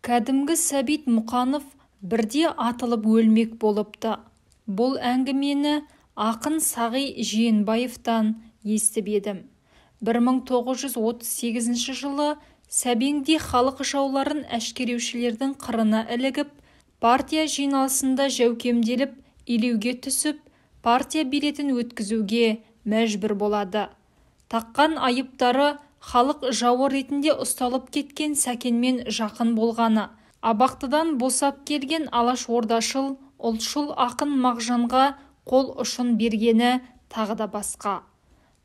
Кәдімгі Сәбит Мұқанов бірде атылып өлмек болыпты. Бұл әңгімені ақын Сағи Жиенбаевтан естіп едім. 1938 жылы Сәбеңде халық жауларын әшкереушілердің қырына ілігіп, партия жиналысында жәукемделіп, илеуге түсіп, партия билетін өткізуге мәжбүр болады. Таққан айыптары халық жауы ретінде ұсталып кеткен Сәкенмен жақын болғаны, абақтыдан босап келген Алаш ордашыл, ұлтшыл ақын Мағжанға қол ұшын бергені тағы да басқа.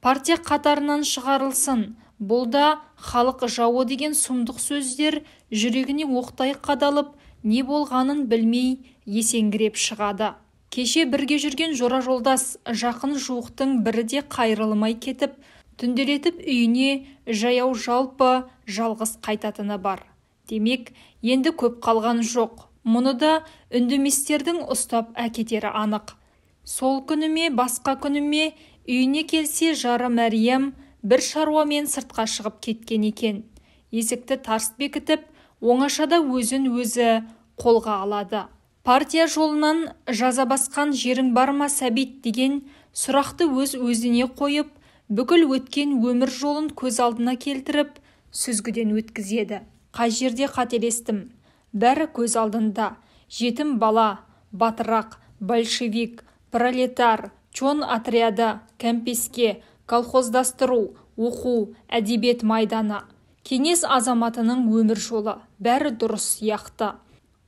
Партия қатарынан шығарылсын, бұл да халық жауы деген сұмдық сөздер жүрегіне оқтай қадалып, не болғанын білмей есеңгіреп шығады. Кеше бірге жүрген жора жолдас жақын жуықтың бірі де қайрылмай кетіп, түнделетіп үйіне жаяу жалпы жалғыз қайтатыны бар. Демек, енді көп қалған жоқ. Мұны да үндеместердің ұстап әкетері анық. Сол күніме, басқа күніме үйіне келсе жары Мәриям бір шаруамен сыртқа шығып кеткен екен. Есікті тарс бекітіп, оңашада өзін өзі қолға алады. Партия жолынан жаза басқан жерің бар ма, Сәбит деген сұрақты өз-өзіне қойып, бүкіл өткен өмір жолын көз алдына келтіріп, сүзгіден өткізеді. Қай жерде қателестім? Бәрі көз алдында. Жетім бала, батырақ, большевик, пролетар, чон отряды, кәмпеске, колхоздастыру, оқу, әдебиет майданы. Кеңес азаматының өмір жолы. Бәрі дұрыс сияқты.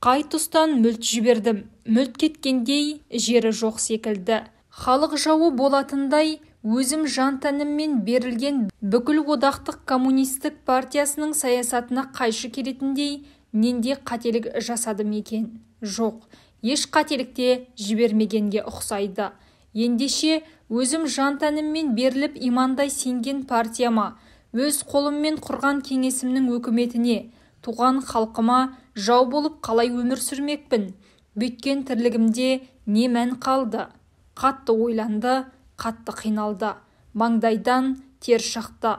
Қай тұстан мүлт жібердім. Мүлт кеткендей жері жоқ секілді. Халық жауы болатындай, өзім жан-тәніммен берілген бүкіл одақтық коммунистік партиясының саясатына қайшы келетіндей ненде қателік жасадым екен? Жоқ, еш қателікте жібермегенге ұқсайды. Ендеше өзім жан-тәніммен беріліп имандай сенген партияма, өз қолыммен құрған кеңесімнің өкіметіне, туған халқыма жау болып қалай өмір сүрмекпін? Бүйткен тірлігімде не мән қалды? Қатты ойланды, қатты қиналды. Маңдайдан тер шықты.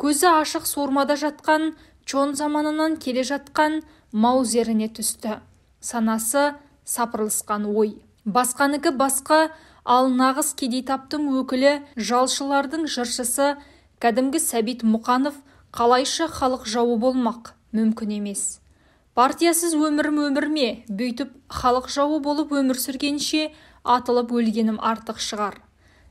Көзі ашық суырмада жатқан, чон заманынан келе жатқан маузеріне түсті. Санасы сапырылысқан ой. Басқаныкі басқа, ал нағыз кедей таптың өкілі, жалшылардың жыршысы кәдімгі Сәбит Мұқанов қалайша халық жауы болмақ? Мүмкін емес. Партиясыз өмір ме? Бүйтіп халық жауы болып өмір сүргенше атылып өлгенім артық шығар.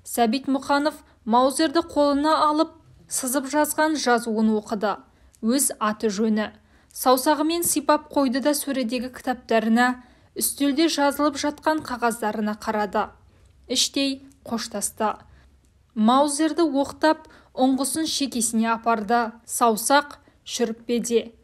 Сәбит Мұқанов маузерді қолына алып, сызып жазған жазуын оқыды. Өз аты жөні. Саусағымен сипап қойды да сөредегі кітаптарына, үстелде жазылып жатқан қағаздарына қарады. Іштей қоштасты. Маузерді оқтап, ұңғысын шекесіне апарды. Саусақ шүріппеде.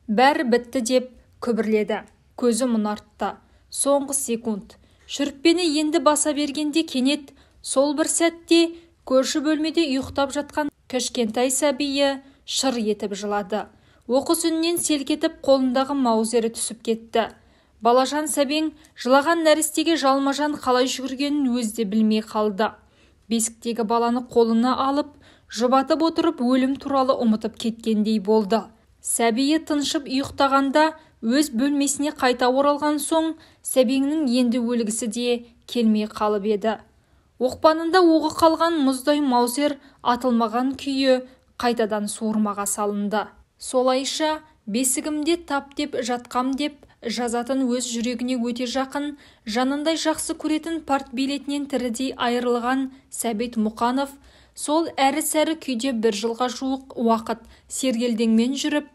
Бәрі бітті деп күбірледі. Көзі мұнартты. Соңғы секунд. Шүріппені енді баса бергенде кенет, сол бір сәтте көрші бөлмеде ұйықтап жатқан кішкентай сәбиі шыр етіп жылады. Оқыс үннен селкетіп қолындағы маузері түсіп кетті. Балажан Сәбең жылаған нәрестеге жалмажан қалай жүгіргенін өзде білмей қалды. Бесіктегі баланы қолына алып, жұбатып отырып өлім туралы ұмытып кеткендей болды. Сәбиі тыншып ұйықтағанда өз бөлмесіне қайта оралған соң, Сәбеңнің енді өлгісі де келмей қалып еді. Оқпанында оғы қалған мұздай маузер атылмаған күйі қайтадан суырмаға салынды. Солайша бесігімде тап деп жатқам деп жазатын өз жүрегіне өте жақын, жанындай жақсы көретін партбилетінен тірідей айырылған Сәбит Мұқанов сол әрі-сәрі күйде бір жылға жуық уақыт сергелдеңмен жүріп,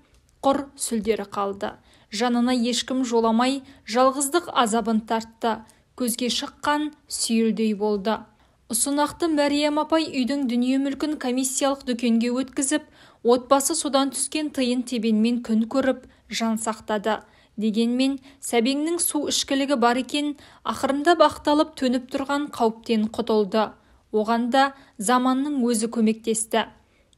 құр сүлдері қалды. Жанына ешкім жоламай, жалғыздық азабын тартты. Көзге шыққан сүйілдей болды. Ұсынақты Мәриям апай үйдің дүние мүлкін комиссиялық дүкенге өткізіп, отбасы содан түскен тиын тебенмен күн көріп, жан сақтады. Дегенмен Сәбеңнің су ішкілігі бар екен, ақырында бақталып төніп тұрған қауіптен құтылды. Оған да заманның өзі көмектесті.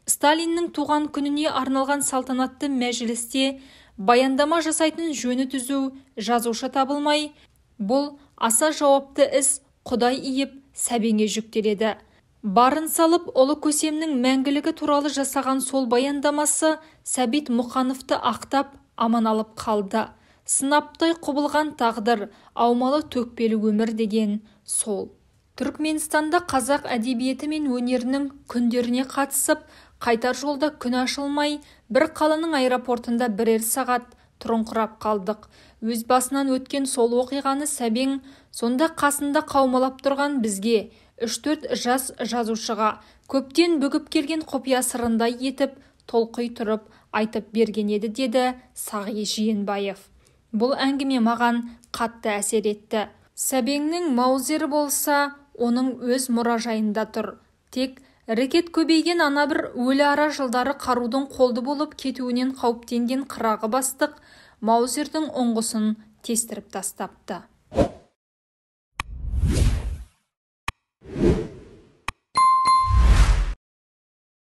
Сталиннің туған күніне арналған салтанатты мәжілісте баяндама жасайтын жөні түзу жазушы табылмай, бұл аса жауапты іс Құдай иіп Сәбеңе жүктеледі. Барын салып ұлы көсемнің мәңгілігі туралы жасаған сол баяндамасы Сәбит Мұқановты ақтап аман алып қалды. Сынаптай құбылған тағдыр, аумалы төкпелі өмір деген сол. Түркменстанда қазақ әдебиеті мен өнерінің күндеріне қатысып, қайтар жолда күн ашылмай, бір қаланың аэропортында бірер сағат тұрыңқырап қалдық. Өз басынан өткен сол оқиғаны сәбең сонда қасында қаумалап тұрған бізге, 3-4 жас жазушыға көптен бүгіп келген құпия сырындай етіп толқи тұрып айтып берген еді, деді Сағи Жиенбаев. Бұл әңгіме маған қатты әсер етті. Сәбеңнің маузері болса, оның өз мұражайында тұр. Тек рекет көбейген ана бір өлі ара жылдары қарудың қолды болып кетуінен қауіптенген қырағы бастық маузердің ұңғысын тестіріп тастапты.